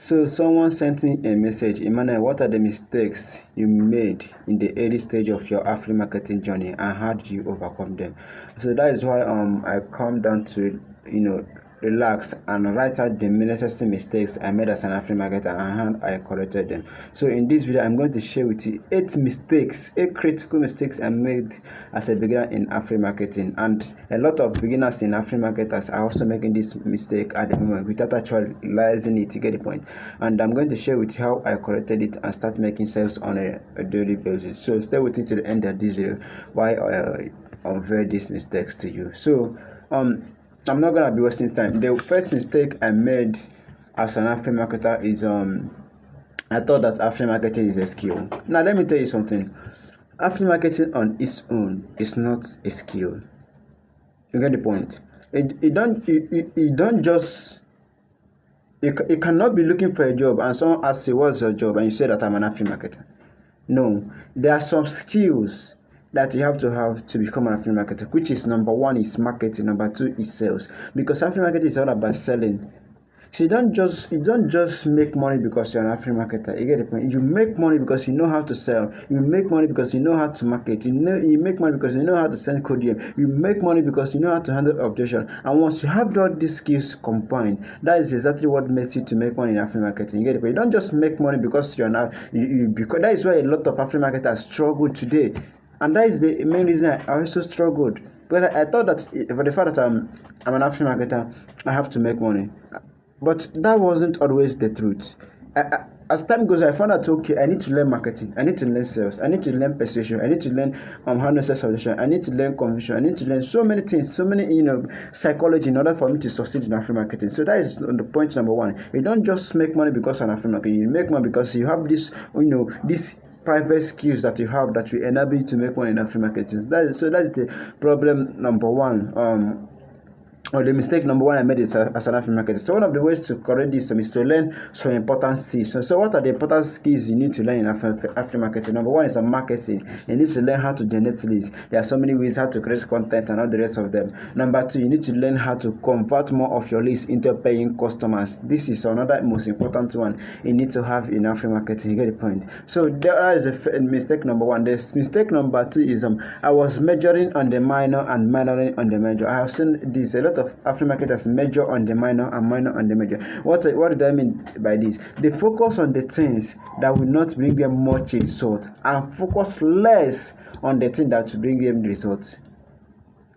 So someone sent me a message, Emmanuel, what are the mistakes you made in the early stage of your Afri marketing journey and how did you overcome them? So that is why I come down to relax and write out the necessary mistakes I made as an Afri marketer and how I corrected them. So in this video I'm going to share with you 8 critical mistakes I made as a beginner in Afri marketing, and a lot of beginners in Afri marketers are also making this mistake at the moment without actually realizing it. You get the point. And I'm going to share with you how I corrected it and start making sales on a daily basis. So stay with me to the end of this video while I unveil these mistakes to you. So I'm not gonna be wasting time. The first mistake I made as an Afri marketer is I thought that Afri marketing is a skill. Now let me tell you something. Afri marketing on its own is not a skill. You get the point. You don't just you cannot be looking for a job and someone asks you what's your job and you say that I'm an Afri marketer. No, there are some skills that you have to become an Afri marketer, which is number one is marketing, number two is sales. Because Afri marketing is all about selling. So you don't just make money because you're an Afri marketer. You get the point. You make money because you know how to sell. You make money because you know how to market. You make money because you know how to send code. You make money because you know how to handle objection. And once you have all these skills combined, that is exactly what makes you to make money in Afri marketing. You get the point. You don't just make money because you're not. Because that is why a lot of Afri marketers struggle today. And that is the main reason I also struggled. Because I thought that for the fact that I'm an Afri marketer, I have to make money. But that wasn't always the truth. As time goes, I found out, okay, I need to learn marketing, I need to learn sales, I need to learn persuasion, I need to learn how to sell solution, I need to learn conviction, I need to learn so many things, so many psychology in order for me to succeed in Afri marketing. So that is the point number one. You don't just make money because of Afri marketing. You make money because you have this this private skills that you have that will enable you to make money in Afri marketing. That's the problem number one. Or the mistake number one I made is as an Afri marketer. So one of the ways to correct this is to learn some important skills. So what are the important skills you need to learn in Afri marketing? Number one is on marketing. You need to learn how to generate leads. There are so many ways how to create content and all the rest of them. Number two, you need to learn how to convert more of your leads into paying customers. This is another most important one you need to have in Afri marketing. You get the point. So that is the mistake number one. The mistake number two is I was majoring on the minor and minoring on the major. I have seen this. A lot of Afri marketers major on the minor and minor on the major. What do I mean by this? They focus on the things that will not bring them much result and focus less on the thing that will bring them results.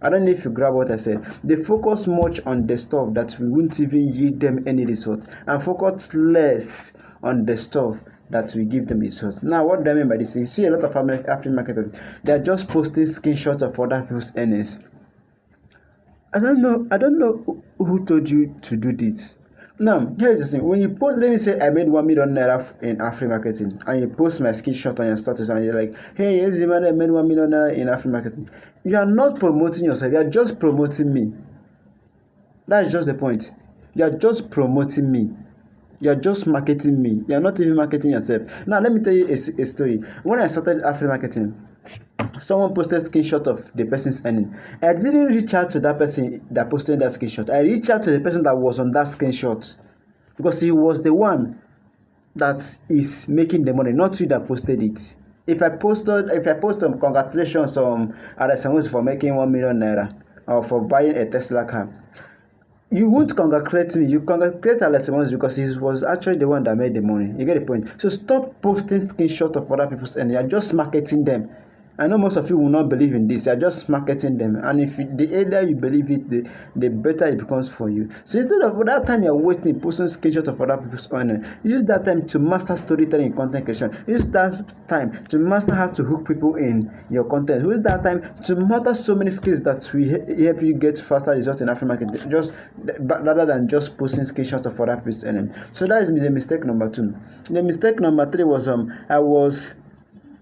I don't know if you grab what I said. They focus much on the stuff that won't even yield them any result and focus less on the stuff that will give them results. Now, what do I mean by this? You see a lot of Afri marketers, they are just posting screenshots of other people's earnings. I don't know who told you to do this. Now, here's the thing. When you post, let me say I made 1 million naira in Afri marketing, and you post my screenshot on your status, and you're like, hey, yes, man, I made 1 million naira in Afri marketing. You are not promoting yourself. You are just promoting me. That's just the point. You are just promoting me. You are just marketing me. You are not even marketing yourself. Now, let me tell you a story. When I started Afri marketing, someone posted a screenshot of the person's earning. I didn't reach out to that person that posted that screenshot. I reached out to the person that was on that screenshot because he was the one that is making the money, not you that posted it. If I post congratulations RSMOs for making 1 million naira or for buying a Tesla car, you won't congratulate me. You congratulate Alex Mons because he was actually the one that made the money. You get the point. So stop posting screenshots of other people's and you're just marketing them. I know most of you will not believe in this. You're just marketing them. And if the earlier you believe it, the better it becomes for you. So instead of that time you're wasting posting screenshots of other people's earnings, use that time to master storytelling and content creation. Use that time to master how to hook people in your content. Use that time to master so many skills that will help you get faster results in Afri marketing, just rather than just posting screenshots of other people's earnings. So that is the mistake number two. The mistake number three was I was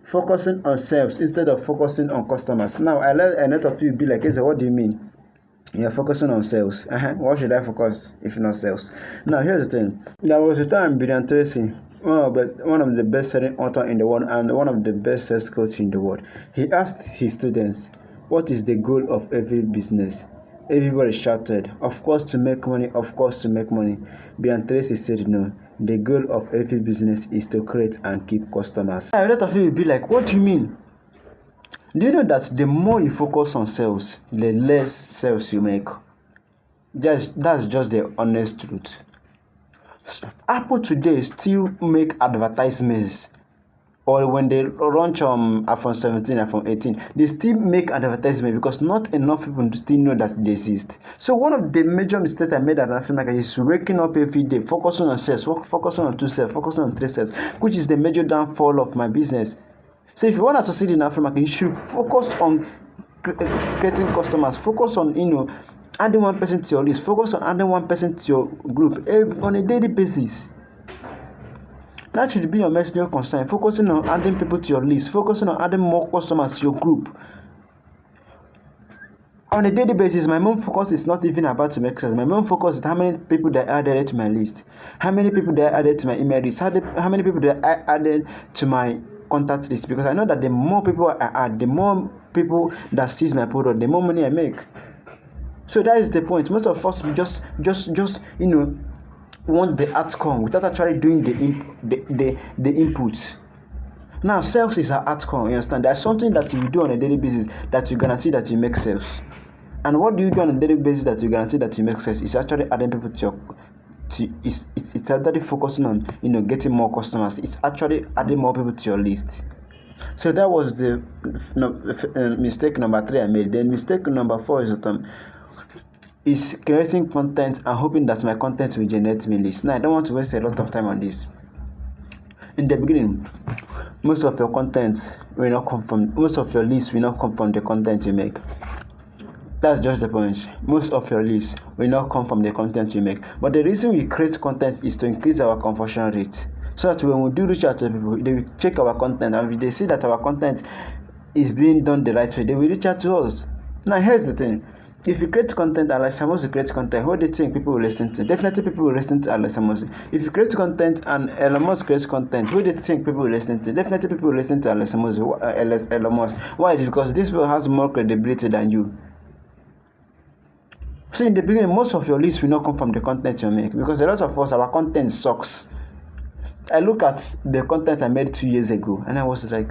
focusing on sales instead of focusing on customers. Now, I let a lot of you be like, hey, what do you mean? You're focusing on sales. What should I focus if not sales? Now, here's the thing. There was a time Brian Tracy, one of the best-selling authors in the world and one of the best sales coaches in the world, he asked his students, what is the goal of every business? Everybody shouted, of course to make money, of course to make money. Brian Tracy said no. The goal of every business is to create and keep customers. A lot of you will be like, what do you mean? Do you know that the more you focus on sales, the less sales you make? That's just the honest truth. Apple today still make advertisements, or when they launch iPhone 17, iPhone 18, they still make advertisement because not enough people still know that they exist. So one of the major mistakes I made at Africa is waking up every day, focusing on sales, focusing on 2 sales, focusing on 3 sales, which is the major downfall of my business. So if you want to succeed in Africa, you should focus on creating customers, focus on adding one person to your list, focus on adding one person to your group on a daily basis. That should be your major concern. Focusing on adding people to your list, focusing on adding more customers to your group. On a daily basis, my main focus is not even about to make sales. My main focus is how many people that are added to my list, how many people that are added to my email list, how many people that are added to my contact list. Because I know that the more people I add, the more people that sees my product, the more money I make. So that is the point. Most of us just want the outcome without actually doing the inputs. Now, sales is an outcome. You understand? There's something that you do on a daily basis that you guarantee that you make sales. And what do you do on a daily basis that you guarantee that you make sales? It's actually adding people to your. It's actually focusing on getting more customers. It's actually adding more people to your list. So that was the mistake number 3 I made. Then mistake number 4 is creating content and hoping that my content will generate me leads. Now, I don't want to waste a lot of time on this. In the beginning, most of your content will not come from, most of your leads will not come from the content you make. That's just the point. Most of your leads will not come from the content you make. But the reason we create content is to increase our conversion rate. So that when we do reach out to people, they will check our content, and if they see that our content is being done the right way, they will reach out to us. Now, here's the thing. If you create content, Alex Hormozi creates content, who do you think people will listen to? Definitely people will listen to Alex Hormozi. If you create content and Elon Musk creates content, who do you think people will listen to? Definitely people will listen to Alex Hormozi, Elon Musk. Why? Because this people has more credibility than you. So in the beginning, most of your leads will not come from the content you make, because a lot of us, our content sucks. I look at the content I made 2 years ago and I was like,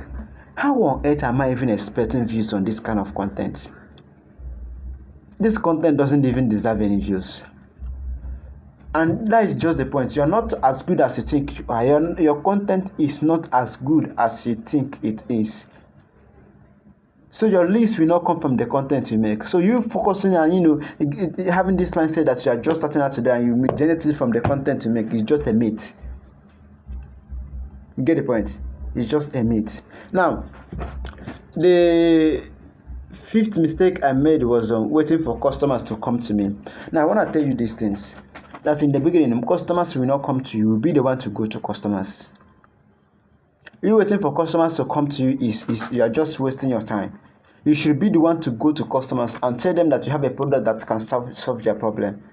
how on earth am I even expecting views on this kind of content? This content doesn't even deserve any views. And that is just the point. You're not as good as you think you are. Your content is not as good as you think it is. So your leads will not come from the content you make. So you focusing on, having this mindset that you are just starting out today and you generate it from the content you make is just a myth. You get the point? It's just a myth. Now, the 5th mistake I made was waiting for customers to come to me. Now, I want to tell you these things. That in the beginning, customers will not come to you. You will be the one to go to customers. You waiting for customers to come to you is you are just wasting your time. You should be the one to go to customers and tell them that you have a product that can solve their problem.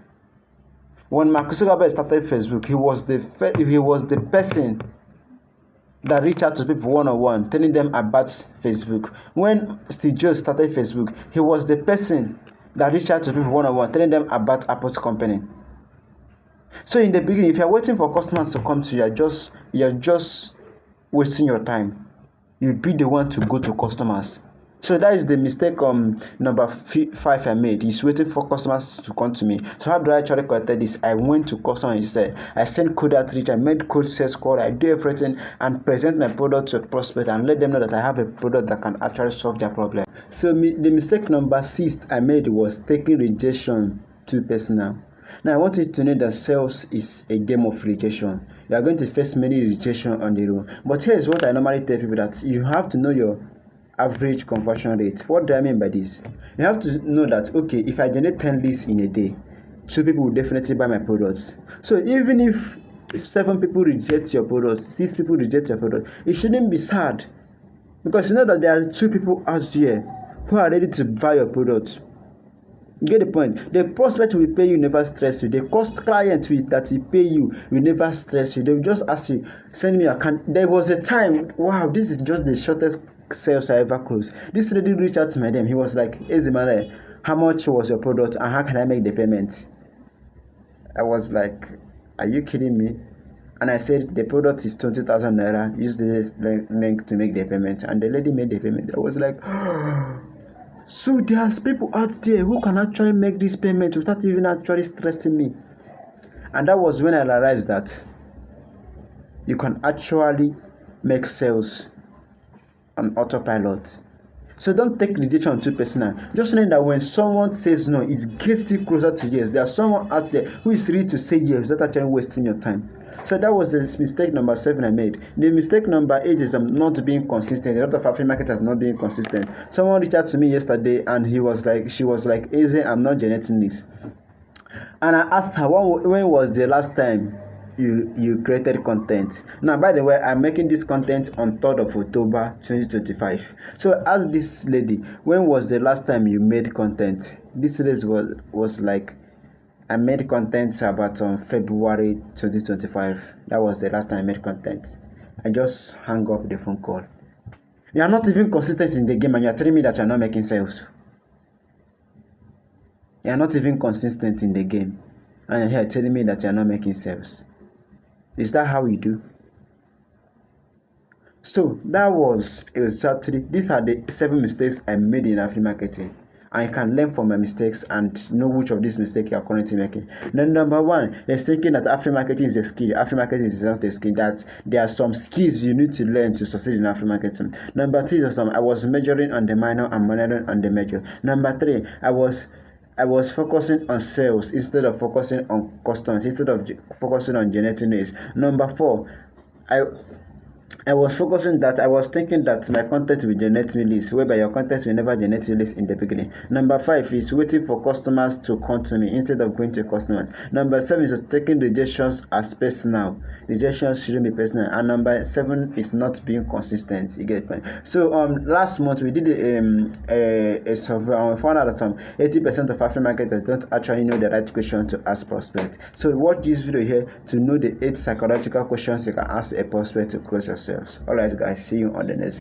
When Mark Zuckerberg started Facebook, he was the person that reached out to people one-on-one, telling them about Facebook. When Steve Jobs started Facebook, he was the person that reached out to people one-on-one, telling them about Apple's company. So in the beginning, if you're waiting for customers to come to you, you're just wasting your time. You'll be the one to go to customers. So that is the mistake number 5 I made, is waiting for customers to come to me. So how do I actually correct this? I went to customers instead. I sent cold outreach, I made cold sales call, I do everything and present my product to a prospect and let them know that I have a product that can actually solve their problem. So the mistake number 6 I made was taking rejection too personal. Now I want you to know that sales is a game of rejection. You are going to face many rejection on the road. But here's what I normally tell people, that you have to know your average conversion rate. What do I mean by this? You have to know that, okay, if I generate 10 leads in a day, 2 people will definitely buy my product. So even if 7 people reject your product, 6 people reject your product, it shouldn't be sad, because you know that there are 2 people out there who are ready to buy your product. You get the point? The prospect will pay you, never stress you. The cost client that will pay you will never stress you. They will just ask you, send me account. There was a time, wow, this is just the shortest sales I ever closed. This lady reached out to my DM. He was like, hey Zimane, how much was your product and how can I make the payment? I was like, are you kidding me? And I said the product is 20,000 naira. Use this link to make the payment. And the lady made the payment. I was like, so there's people out there who can actually make this payment without even actually stressing me. And that was when I realized that you can actually make sales on autopilot. So don't take rejection too personal. Just know that when someone says no, it gets you closer to yes. There's someone out there who is ready to say yes without actually wasting your time. So that was the mistake number 7 I made. The mistake number 8 is not being consistent. A lot of African marketers not being consistent. Someone reached out to me yesterday and she was like, Easy, I'm not generating this. And I asked her, when was the last time you created content? Now, by the way, I'm making this content on 3rd of October 2025. So ask this lady, when was the last time you made content? This lady was like, I made content about on February 2025. That was the last time I made content. I just hung up the phone call. You are not even consistent in the game and you are telling me that you are not making sales. You are not even consistent in the game and you're here telling me that you are not making sales. Is that how you do? So that was exactly, these are the 7 mistakes I made in affiliate marketing. And you can learn from my mistakes and know which of these mistakes you are currently making. Then number 1 is thinking that affiliate marketing is a skill. Affiliate marketing is not a skill. That there are some skills you need to learn to succeed in affiliate marketing. Number 2 is I was majoring on the minor and minoring on the major. Number 3, I was focusing on sales instead of focusing on customers, instead of focusing on generating leads. Number 4, I was thinking that my content will generate me leads, whereby your content will never generate you leads in the beginning. Number 5 is waiting for customers to come to me instead of going to customers. Number 7 is taking rejections as personal. Rejections shouldn't be personal. And number 7 is not being consistent. You get it? So last month we did a survey and we found out that 80% of African marketers don't actually know the right question to ask prospect. So watch this video here to know the 8 psychological questions you can ask a prospect to close your sales. Alright guys, see you on the next video.